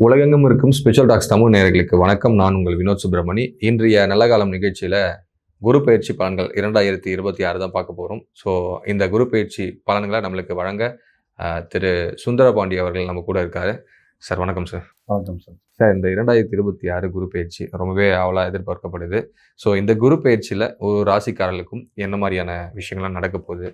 உலகெங்கும் இருக்கும் special tax Tamil நேயர்களுக்கு வணக்கம். நான் உங்கள் வினோத் சுப்பிரமணி. இன்றைய நல்ல காலம் நிகழ்ச்சியில் குரு பயிற்சி பலன்கள் 2026 தான் பார்க்க போகிறோம். ஸோ இந்த குரு பயிற்சி பலன்களை நம்மளுக்கு வழங்க திரு சுந்தரபாண்டி அவர்கள் நம்ம கூட இருக்காரு. சார் வணக்கம் சார். வணக்கம் சார். சார், இந்த 2026 குரு பயிற்சி ரொம்பவே ஆவலாக எதிர்பார்க்கப்படுது. ஸோ இந்த குரு பயிற்சியில் ஒரு ராசிக்காரர்களுக்கும் என்ன மாதிரியான விஷயங்கள்லாம் நடக்க போகுது?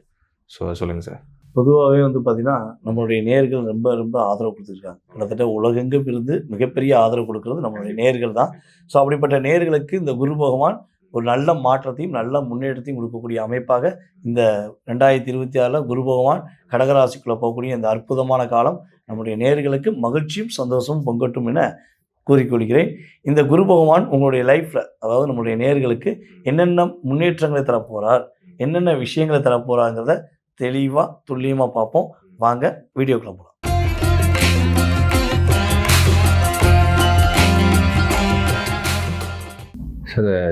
ஸோ சொல்லுங்கள் சார். பொதுவாகவே பார்த்தீங்கன்னா நம்மளுடைய நேயர்கள் ரொம்ப ரொம்ப ஆதரவு கொடுத்துருக்காங்க. கிட்டத்தட்ட உலகெங்கும் இருந்து மிகப்பெரிய ஆதரவு கொடுக்கறது நம்மளுடைய நேயர்கள் தான். ஸோ அப்படிப்பட்ட நேயர்களுக்கு இந்த குரு பகவான் ஒரு நல்ல மாற்றத்தையும் நல்ல முன்னேற்றத்தையும் கொடுக்கக்கூடிய அமைப்பாக இந்த 2026 குரு பகவான் கடகராசிக்குள்ளே போகக்கூடிய இந்த அற்புதமான காலம் நம்முடைய நேயர்களுக்கு மகிழ்ச்சியும் சந்தோஷமும் பொங்கட்டும் என கூறிக்கொள்கிறேன். இந்த குரு பகவான் உங்களுடைய லைஃப்பில், அதாவது நம்முடைய நேயர்களுக்கு என்னென்ன முன்னேற்றங்களை தரப்போகிறார், என்னென்ன விஷயங்களை தரப்போகிறாங்கிறத தெளிவாக துல்லியமாக பார்ப்போம். வாங்க வீடியோக்குள்ள போகலாம்.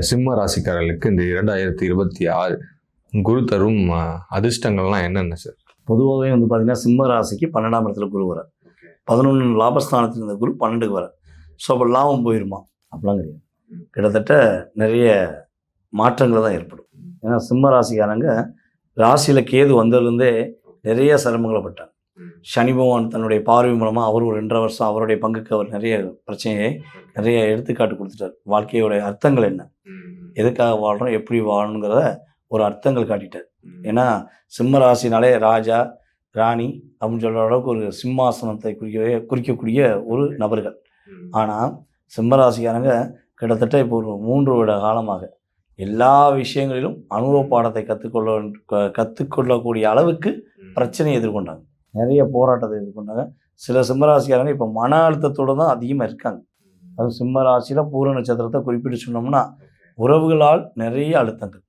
சிம்ம ராசிக்காரர்களுக்கு இந்த 2026 குரு தரும் அதிர்ஷ்டங்கள்லாம் என்னென்ன சார்? பொதுவாகவே பார்த்தீங்கன்னா சிம்ம ராசிக்கு 12ஆம் இடத்துல குரு வர, 11 லாபஸ்தானத்தில் இருந்த குரு 12க்கு வர. ஸோ அப்போ லாபம் போயிருமா? அப்படிலாம் கிடையாது. கிட்டத்தட்ட நிறைய மாற்றங்கள் தான் ஏற்படும். ஏன்னா சிம்ம ராசிக்காரங்க ராசியில் கேது வந்ததுலேருந்தே நிறைய சிரமங்களை பட்டாங்க. சனி பகவான் தன்னுடைய பார்வை மூலமாக அவர் ஒரு 2.5 வருஷம் அவருடைய பங்குக்கு அவர் நிறைய பிரச்சனையை நிறைய எடுத்துக்காட்டு கொடுத்துட்டார். வாழ்க்கையோடைய அர்த்தங்கள் என்ன, எதுக்காக வாழ்கிறோம், எப்படி வாழணுங்கிறத ஒரு அர்த்தங்கள் காட்டிட்டார். ஏன்னா சிம்ம ராசினாலே ராஜா ராணி அப்படின்னு சொல்கிற அளவுக்கு ஒரு சிம்மாசனத்தை குறிக்கக்கூடிய ஒரு நபர்கள். ஆனால் சிம்ம ராசிக்காரங்க கிட்டத்தட்ட இப்போ ஒரு 3 வருட காலமாக எல்லா விஷயங்களிலும் அனுபவ பாடத்தை கற்றுக்கொள்ளக்கூடிய அளவுக்கு பிரச்சனையை எதிர்கொண்டாங்க. நிறைய போராட்டத்தை எதிர்கொண்டாங்க. சில சிம்மராசிக்காரங்க இப்போ மன அழுத்தத்தோடு தான் அதிகமாக இருக்காங்க. அதுவும் சிம்ம ராசியில் பூர நட்சத்திரத்தை குறிப்பிட்டு சொன்னோம்னா உறவுகளால் நிறைய அழுத்தங்கள்.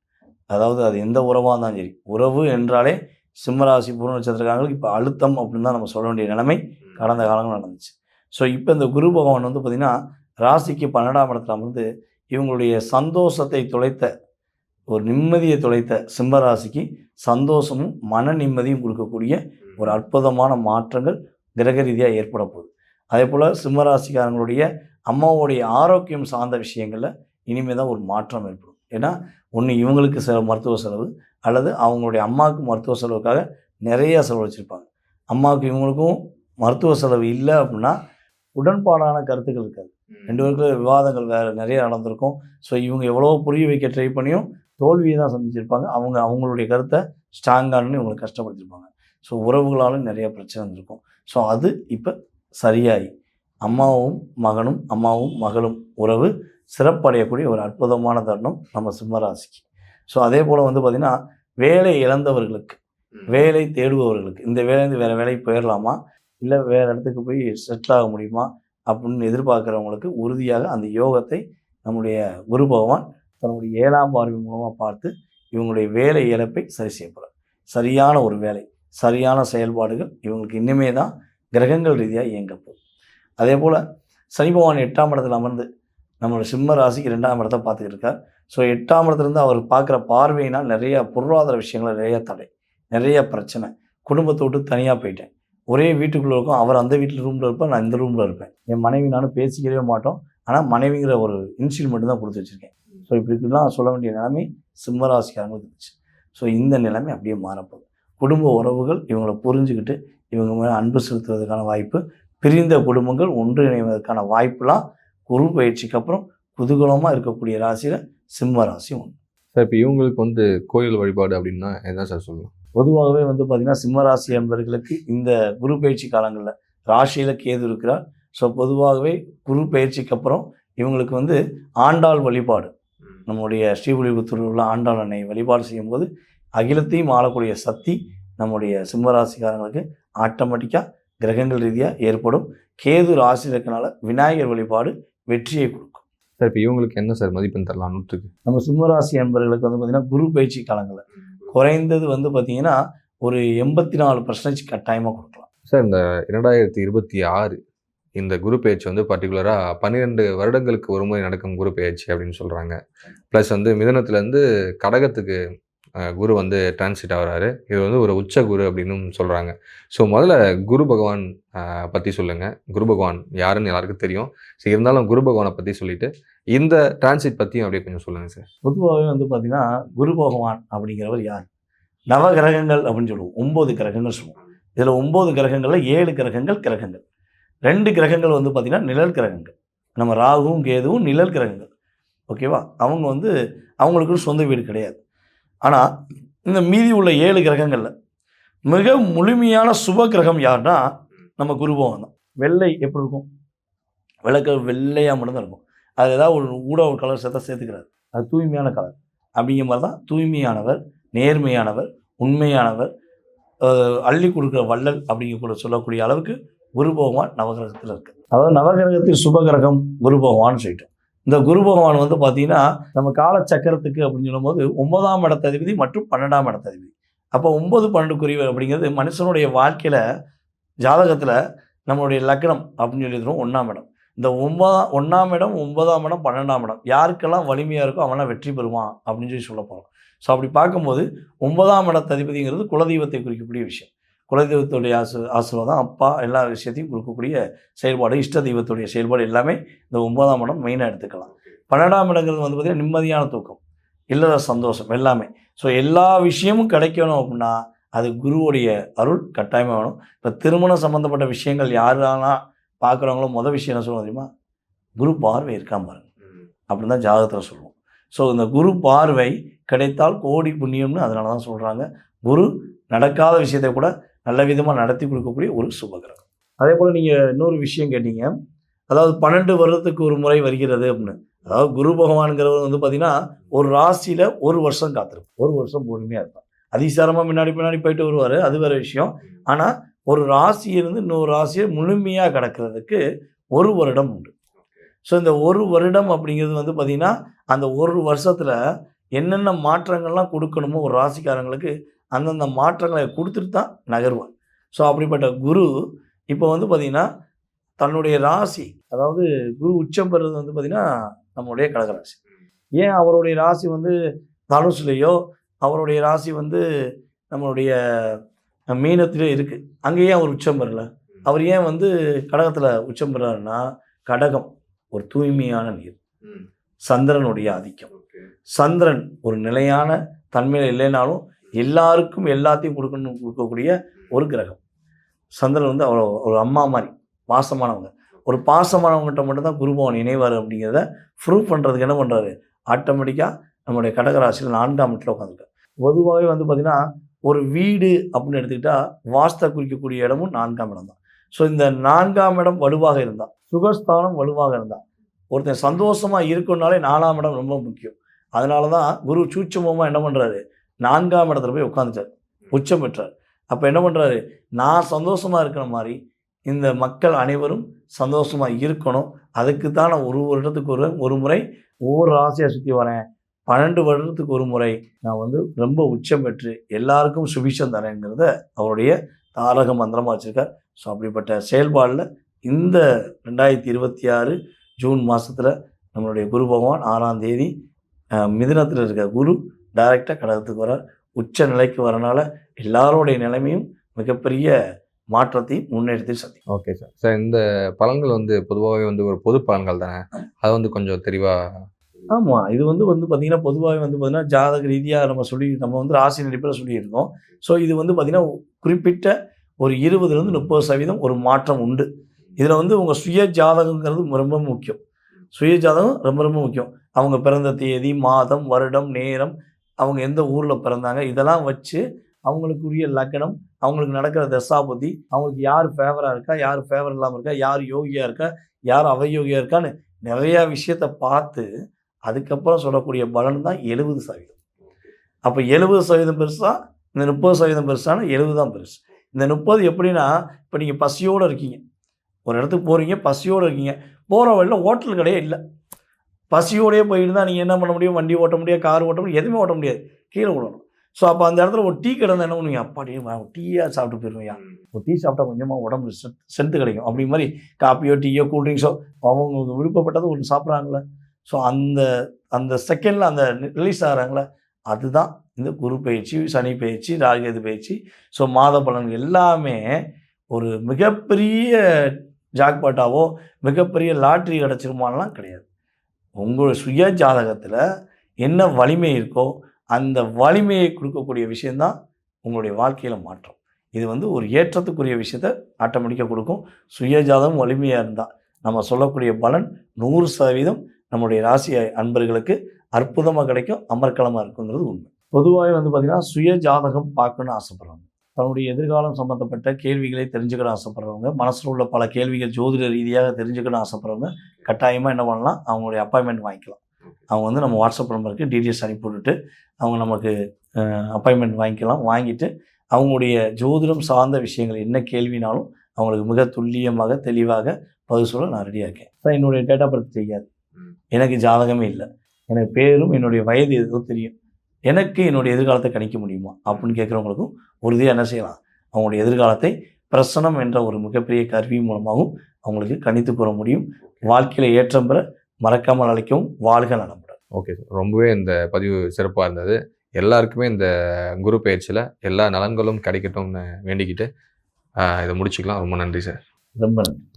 அதாவது அது எந்த உறவாக இருந்தாலும் சரி, உறவு என்றாலே சிம்மராசி பூர நட்சத்திரக்காரங்களுக்கு இப்போ அழுத்தம் அப்படின்னு தான் நம்ம சொல்ல வேண்டிய நிலைமை கடந்த காலங்கள் நடந்துச்சு. ஸோ இப்போ இந்த குரு பகவான் பார்த்திங்கன்னா ராசிக்கு 12ஆம் இடத்துல அமர்ந்து இவங்களுடைய சந்தோஷத்தை தொலைத்த, ஒரு நிம்மதியை தொலைத்த சிம்ம ராசிக்கு சந்தோஷமும் மன நிம்மதியும் கொடுக்கக்கூடிய ஒரு அற்புதமான மாற்றங்கள் கிரக ரீதியாக ஏற்பட போகுது. அதே போல் சிம்ம ராசிக்காரங்களுடைய அம்மாவுடைய ஆரோக்கியம் சார்ந்த விஷயங்களில் இனிமேல் தான் ஒரு மாற்றம் ஏற்படும். ஏன்னா ஒன்று இவங்களுக்கு மருத்துவ செலவு, அல்லது அவங்களுடைய அம்மாவுக்கு மருத்துவ செலவுக்காக நிறைய செலவழிச்சிருப்பாங்க. அம்மாவுக்கு இவங்களுக்கும் மருத்துவ செலவு இல்லை அப்படின்னா உடன்பாடான கருத்துக்கள் இருக்காது. 2 பேருக்குள்ள விவாதங்கள் வேறு நிறைய நடந்திருக்கும். ஸோ இவங்க எவ்வளோ புரிய வைக்க ட்ரை பண்ணியும் தோல்வியை தான் சந்திச்சிருப்பாங்க. அவங்களுடைய கருத்தை ஸ்ட்ராங்கானு இவங்களை கஷ்டப்படுத்திருப்பாங்க. ஸோ உறவுகளாலும் நிறைய பிரச்சனை இருந்திருக்கும். ஸோ அது இப்போ சரியாகி அம்மாவும் மகளும் உறவு சிறப்படையக்கூடிய ஒரு அற்புதமான தருணம் நம்ம சிம்மராசிக்கு. ஸோ அதே போல் பார்த்திங்கன்னா வேலை இழந்தவர்களுக்கு, வேலை தேடுபவர்களுக்கு, இந்த வேலையிலேருந்து வேறு வேலைக்கு போயிடலாமா, இல்லை வேறு இடத்துக்கு போய் செட்டில் ஆக முடியுமா அப்படின்னு எதிர்பார்க்குறவங்களுக்கு உறுதியாக அந்த யோகத்தை நம்முடைய குரு பகவான் தன்னுடைய 7ஆம் பார்வை மூலமாக பார்த்து இவங்களுடைய வேலை இழப்பை சரி செய்யப்படுறார். சரியான ஒரு வேலை, சரியான செயல்பாடுகள் இவங்களுக்கு இன்னுமே தான் கிரகங்கள் ரீதியாக இயங்கப்போகுது. அதே போல் சனி பகவான் 8ஆம் இடத்துல அமர்ந்து நம்மளோட சிம்ம ராசிக்கு 2ஆம் இடத்தை பார்த்துக்கிட்டு இருக்கார். ஸோ 8ஆம் இடத்துலேருந்து அவர் பார்க்குற பார்வையினால் நிறைய பொருளாதார விஷயங்கள், நிறைய தடை, நிறைய பிரச்சனை, குடும்பத்தை விட்டு தனியாக போயிட்டேன், ஒரே வீட்டுக்குள்ளே இருக்கும், அவர் அந்த வீட்டில் ரூமில் இருப்பேன், நான் இந்த ரூமில் இருப்பேன், என் மனைவி நானும் பேசிக்கவே மாட்டோம், ஆனால் மனைவிங்கிற ஒரு இன்சில் மட்டும் தான் கொடுத்து வச்சுருக்கேன். ஸோ இப்படிலாம் சொல்ல வேண்டிய நிலைமை சிம்மராசிக்காரங்களுக்கு இருந்துச்சு. ஸோ இந்த நிலைமை அப்படியே மாறப்போகுது. குடும்ப உறவுகள் இவங்களை புரிஞ்சுக்கிட்டு இவங்க மேலே அன்பு செலுத்துவதற்கான வாய்ப்பு, பிரிந்த குடும்பங்கள் ஒன்றிணைவதற்கான வாய்ப்புலாம் குரு பயிற்சிக்கு அப்புறம் குதூகலமாக இருக்கக்கூடிய ராசியில் சிம்ம ராசி ஒன்று. சார், இப்போ இவங்களுக்கு கோயில் வழிபாடு அப்படின்னா என்ன சார் சொல்லலாம்? பொதுவாகவே பார்த்திங்கன்னா சிம்மராசி என்பவர்களுக்கு இந்த குரு பயிற்சி காலங்களில் ராசியில் கேது இருக்கிறார். ஸோ பொதுவாகவே குரு பயிற்சிக்கு அப்புறம் இவங்களுக்கு ஆண்டாள் வழிபாடு, நம்முடைய ஸ்ரீவில்லிபுத்தூரில் உள்ள ஆண்டாள் அன்னை வழிபாடு செய்யும்போது அகிலத்தையும் ஆளக்கூடிய சக்தி நம்முடைய சிம்மராசிக்காரங்களுக்கு ஆட்டோமேட்டிக்காக கிரகங்கள் ரீதியாக ஏற்படும். கேது ராசியில் இருக்கனால விநாயகர் வழிபாடு வெற்றியை கொடுக்கும். சார், இப்போ இவங்களுக்கு என்ன சார் மதிப்பெண் தரலாம் 100க்கு? நம்ம சிம்மராசி என்பவர்களுக்கு பார்த்திங்கன்னா குரு பயிற்சி காலங்களில் குறைந்தது பார்த்திங்கன்னா ஒரு 84% கட்டாயமாக கொடுக்கலாம். சார், இந்த 2026 இந்த குரு பயிற்சி பர்டிகுலராக 12 வருடங்களுக்கு ஒரு முறை நடக்கும் குரு பயிற்சி அப்படின்னு சொல்கிறாங்க. ப்ளஸ் மிதுனத்துலேருந்து கடகத்துக்கு குரு வந்து டிரான்சிட் ஆகுறாரு. இது வந்து ஒரு உச்ச குரு அப்படின்னும் சொல்கிறாங்க. ஸோ முதல்ல குரு பகவான் பற்றி சொல்லுங்கள். குரு பகவான் யாருன்னு எல்லாருக்கும் தெரியும். ஸோ இருந்தாலும் குரு பகவானை பற்றி சொல்லிவிட்டு இந்த டிரான்சிட் பற்றியும் அப்படியே கொஞ்சம் சொல்லுங்கள் சார். பொதுவாகவே வந்து பார்த்திங்கன்னா குரு பகவான் அப்படிங்கிறவர் யார்? நவகிரகங்கள் அப்படின்னு சொல்லுவோம். 9 கிரகங்கள் சொல்லுவோம். இதில் 9 கிரகங்களில் 7 கிரகங்கள். 2 கிரகங்கள் வந்து பார்த்திங்கன்னா நிழல் கிரகங்கள். நம்ம ராகுவும் கேதுவும் நிழல் கிரகங்கள். ஓகேவா? அவங்க வந்து அவங்களுக்கு சொந்த வீடு கிடையாது. ஆனால் இந்த மீதி உள்ள 7 கிரகங்களில் மிக முழுமையான சுப கிரகம் யாருன்னா நம்ம குரு பகவான் தான். வெள்ளை எப்படி இருக்கும்? வெள்ளையாக மட்டும்தான் இருக்கும். அது ஏதாவது ஒரு ஒரு கலர் சேர்த்துக்கிறாரு. அது தூய்மையான கலர். அப்படிங்கிற மாதிரி தான் தூய்மையானவர், நேர்மையானவர், உண்மையானவர், அள்ளி கொடுக்குற வள்ளல் அப்படிங்கக்கூட சொல்லக்கூடிய அளவுக்கு குரு பகவான் நவகிரகத்தில் இருக்குது. அதாவது நவகிரகத்தில் சுபகிரகம் குரு பகவான் சொல்லிட்டோம். இந்த குரு பகவான் வந்து பார்த்தீங்கன்னா நம்ம காலச்சக்கரத்துக்கு அப்படின்னு சொல்லும்போது 9ஆம் இடத்ததிபதி மற்றும் 12ஆம் இடத்ததிபதி. அப்போ 9, 12 குறிவர் அப்படிங்கிறது மனுஷனுடைய வாழ்க்கையில் ஜாதகத்தில் நம்மளுடைய லக்னம் அப்படின்னு சொல்லிடுறோம் 1ஆம் இடம். இந்த 1ஆம் இடம், 9ஆம் இடம், 12ஆம் இடம் யாருக்கெல்லாம் வலிமையாக இருக்கோ அவனால் வெற்றி பெறுவான் அப்படின்னு சொல்ல போகிறோம். ஸோ அப்படி பார்க்கும்போது 9ஆம் இடத்ததிபதிங்கிறது குலதெய்வத்தை குறிக்கக்கூடிய விஷயம். குலதெய்வத்துடைய ஆசீர்வாதம், அப்பா எல்லா விஷயத்தையும் கொடுக்கக்கூடிய செயல்பாடு, இஷ்ட தெய்வத்துடைய செயல்பாடு எல்லாமே இந்த 9ஆம் இடம் மெயினாக எடுத்துக்கலாம். 12ஆம் இடங்கிறது வந்து பார்த்திங்கன்னா நிம்மதியான தூக்கம், இல்லற சந்தோஷம் எல்லாமே. ஸோ எல்லா விஷயமும் கிடைக்கணும் அப்படின்னா அது குருவுடைய அருள் கட்டாயமாக வேணும். இப்போ திருமணம் சம்மந்தப்பட்ட விஷயங்கள் யாரெல்லாம் பார்க்குறவங்களோ மொதல் விஷயம் என்ன சொல்லுவோம் தெரியுமா? குரு பார்வை இருக்காம பாருங்க அப்படின்னு தான் ஜாதகத்தில் சொல்லுவோம். ஸோ இந்த குரு பார்வை கிடைத்தால் கோடி புண்ணியம்னு அதனால தான் சொல்கிறாங்க. குரு நடக்காத விஷயத்தை கூட நல்ல விதமாக நடத்தி கொடுக்கக்கூடிய ஒரு சுபகிரகம். அதே போல் நீங்கள் இன்னொரு விஷயம் கேட்டீங்க, அதாவது 12 வருடத்துக்கு ஒரு முறை வருகிறது அப்படின்னு. அதாவது குரு பகவான்கிறவர் வந்து பார்த்திங்கன்னா ஒரு ராசியில் ஒரு வருஷம் காத்திருக்கும், ஒரு வருஷம் பொறுமையாக இருப்பார். அதிசாரமாக பின்னாடி போயிட்டு வருவார், அது வேறு விஷயம். ஆனால் ஒரு ராசியிலிருந்து இன்னொரு ராசியை முழுமையாக கடக்கிறதுக்கு 1 வருடம் உண்டு. ஸோ இந்த 1 வருடம் அப்படிங்கிறது வந்து பார்த்திங்கன்னா அந்த ஒரு வருஷத்தில் என்னென்ன மாற்றங்கள்லாம் கொடுக்கணுமோ ஒரு ராசிக்காரங்களுக்கு அந்தந்த மாற்றங்களை கொடுத்துட்டு தான் நகர்வார். ஸோ அப்படிப்பட்ட குரு இப்போ வந்து பார்த்திங்கன்னா தன்னுடைய ராசி, அதாவது குரு உச்சம் பெறுறது வந்து பார்த்திங்கன்னா நம்மளுடைய கடகராசி. ஏன் அவருடைய ராசி வந்து தனுசுலையோ, அவருடைய ராசி வந்து நம்மளுடைய மீனத்திலே இருக்குது, அங்கேயே அவர் உச்சம் பெறலை? அவர் ஏன் வந்து கடகத்தில் உச்சம் பெறாருன்னா, கடகம் ஒரு தூய்மையான நீர், சந்திரனுடைய ஆதிக்கம். சந்திரன் ஒரு நிலையான தன்மையில் இல்லைனாலும் எல்லாருக்கும் எல்லாத்தையும் கொடுக்கக்கூடிய ஒரு கிரகம். சந்திரன் வந்து அவ்வளோ ஒரு அம்மா மாதிரி பாசமானவங்க. ஒரு பாசமானவங்ககிட்ட மட்டும்தான் குரு பகவான் இணைவார் அப்படிங்கிறத ப்ரூவ் பண்ணுறதுக்கு என்ன பண்ணுறாரு? ஆட்டோமேட்டிக்காக நம்மளுடைய கடகராசியில் 4ஆம் இடத்துல உட்காந்துருக்கார். பொதுவாகவே வந்து பார்த்திங்கன்னா ஒரு வீடு அப்படின்னு எடுத்துக்கிட்டால் வாஸ்தை குறிக்கக்கூடிய இடமும் 4ஆம் இடம் தான். ஸோ இந்த 4ஆம் இடம் வலுவாக இருந்தால், சுகஸ்தானம் வலுவாக இருந்தால், ஒருத்தன் சந்தோஷமாக இருக்குன்னாலே 4ஆம் இடம் ரொம்ப முக்கியம். அதனால தான் குரு சூட்சமமாக என்ன பண்ணுறாரு? 4ஆம் இடத்துல போய் உட்காந்துட்டார், உச்சம் பெற்றார். அப்போ என்ன பண்ணுறாரு? நான் சந்தோஷமாக இருக்கிற மாதிரி இந்த மக்கள் அனைவரும் சந்தோஷமாக இருக்கணும். அதுக்கு தான் நான் ஒரு வருடத்துக்கு ஒரு முறை ஒவ்வொரு ராசியாக சுற்றி வரேன். 12 வருடத்துக்கு ஒரு முறை நான் வந்து ரொம்ப உச்சம் பெற்று எல்லாருக்கும் சுபிஷம் தரேங்கிறத அவருடைய தாரக மந்திரமாக வச்சுருக்கார். ஸோ அப்படிப்பட்ட செயல்பாடில் இந்த 2026 ஜூன் மாதத்தில் நம்மளுடைய குரு பகவான் 6ஆம் தேதி மிதுனத்தில் இருக்க குரு டைரெக்டாக கடகத்துக்கு வரார். உச்ச நிலைக்கு வரனால எல்லாருடைய நிலைமையும் மிகப்பெரிய மாற்றத்தை முன்னெடுத்து சந்திக்கும். Okay sir. சார் இந்த பலன்கள் வந்து பொதுவாகவே வந்து ஒரு பொது பலன்கள் தானே, அதை வந்து கொஞ்சம் தெளிவாக. ஆமாம், இது வந்து பார்த்திங்கன்னா பொதுவாகவே வந்து பார்த்திங்கன்னா ஜாதக ரீதியாக நம்ம வந்து ராசி நடிப்பில் சொல்லியிருக்கோம். ஸோ இது வந்து பார்த்திங்கன்னா குறிப்பிட்ட ஒரு 20-30% ஒரு மாற்றம் உண்டு. இதில் வந்து உங்கள் சுய ஜாதகங்கிறது ரொம்ப முக்கியம். சுய ஜாதகம் ரொம்ப ரொம்ப முக்கியம். அவங்க பிறந்த தேதி, மாதம், வருடம், நேரம், அவங்க எந்த ஊரில் பிறந்தாங்க, இதெல்லாம் வச்சு அவங்களுக்குரிய லக்னம், அவங்களுக்கு நடக்கிற தசாபுத்தி, அவங்களுக்கு யார் ஃபேவராக இருக்கா, யார் ஃபேவர் இல்லாமல் இருக்கா, யார் யோகியாக இருக்கா, யார் அவயோகியாக இருக்கான்னு நிறையா விஷயத்தை பார்த்து அதுக்கப்புறம் சொல்லக்கூடிய பலன் தான் 70%. அப்போ 70% பெருசா, இந்த 30% பெருசானா 70 தான் பெருசு. இந்த 30 எப்படின்னா, இப்போ நீங்கள் பசியோடு இருக்கீங்க, ஒரு இடத்துக்கு போகிறீங்க, பசியோடு இருக்கீங்க, போகிற வழியில் ஹோட்டல் கடையே இல்லை, பசியோடையே போயிட்டு தான் நீங்கள் என்ன பண்ண முடியும்? வண்டி ஓட்ட முடியாது, கார் ஓட்ட முடியாது, எதுவுமே ஓட்ட முடியாது, கீழே விடணும். ஸோ அப்போ அந்த இடத்துல ஒரு டீ கடை என்ன பண்ணுவீங்க? அப்பாடியே டீயாக சாப்பிட்டு போயிடுவீங்க. ஒரு டீ சாப்பிட்டா கொஞ்சமாக உடம்பு ஸ்ட்ரென்த்து கிடைக்கும். அப்படி மாதிரி காப்பியோ டீயோ கூல்ட்ரிங்க்ஸோ அவங்க விருப்பப்பட்டது ஒன்று சாப்பிட்றாங்களே. ஸோ அந்த செகண்டில் அந்த ரிலீஸ் ஆகிறாங்களே, அதுதான் இந்த குரு பயிற்சி, சனி பயிற்சி, ராகுகேது பயிற்சி. ஸோ மாத பலன்கள் எல்லாமே ஒரு மிகப்பெரிய ஜாக்பாட்டாவோ மிகப்பெரிய லாட்ரி கிடச்சிருமான்லாம் கிடையாது. உங்கள் சுய ஜாதகத்தில் என்ன வலிமை இருக்கோ அந்த வலிமையை கொடுக்கக்கூடிய விஷயந்தான் உங்களுடைய வாழ்க்கையில் மாற்றம். இது வந்து ஒரு ஏற்றத்துக்குரிய விஷயத்த ஆட்டோமேட்டிக்காக கொடுக்கும். சுய ஜாதகம் வலிமையாக இருந்தால் நம்ம சொல்லக்கூடிய பலன் 100% நம்முடைய ராசி அன்பர்களுக்கு அற்புதமாக கிடைக்கும், அமர்க்களமாக இருக்குங்கிறது உண்மை. பொதுவாகவே வந்து பார்த்திங்கன்னா சுய ஜாதகம் பார்க்கணுன்னு ஆசைப்படுறாங்க. தன்னுடைய எதிர்காலம் சம்மந்தப்பட்ட கேள்விகளை தெரிஞ்சுக்கணும் ஆசைப்படுறவங்க, மனசில் உள்ள பல கேள்விகள் ஜோதிட ரீதியாக தெரிஞ்சுக்கணும் ஆசைப்படுறவங்க கட்டாயமாக என்ன பண்ணலாம், அவங்களுடைய அப்பாயின்மெண்ட் வாங்கிக்கலாம். அவங்க வந்து நம்ம வாட்ஸ்அப் நம்பருக்கு டீட்டெயில்ஸ் அனுப்பி விட்டுட்டு அவங்க நமக்கு அப்பாயின்மெண்ட் வாங்கிக்கலாம். வாங்கிட்டு அவங்களுடைய ஜோதிடம் சார்ந்த விஷயங்கள் என்ன கேள்வினாலும் அவங்களுக்கு மிக துல்லியமாக தெளிவாக பதில் சொல்ல நான் ரெடியாக இருக்கேன். சார் என்னுடைய டேட் ஆஃப் பர்த் தெரியாது, எனக்கு ஜாதகமே இல்லை, எனக்கு பேரும் என்னுடைய வயது எதுவோ தெரியும், எனக்கு என்னுடைய எதிர்காலத்தை கணிக்க முடியுமா அப்படின்னு கேட்குறவங்களுக்கும் உறுதியாக என்ன செய்யலாம், அவங்களுடைய எதிர்காலத்தை பிரசனம் என்ற ஒரு மிகப்பெரிய கருவி மூலமாகவும் அவங்களுக்கு கணித்து கூற முடியும். வாழ்க்கையில் ஏற்றம் பெற மறக்காமல் அழைக்கவும். வாழ்க நலமுடன். ஓகே சார், ரொம்பவே இந்த பதிவு சிறப்பாக இருந்தது. எல்லாருக்குமே இந்த குரு பயிற்சியில் எல்லா நலன்களும் கிடைக்கட்டும்னு வேண்டிக்கிட்டு இதை முடிச்சுக்கலாம். ரொம்ப நன்றி சார். ரொம்ப நன்றி.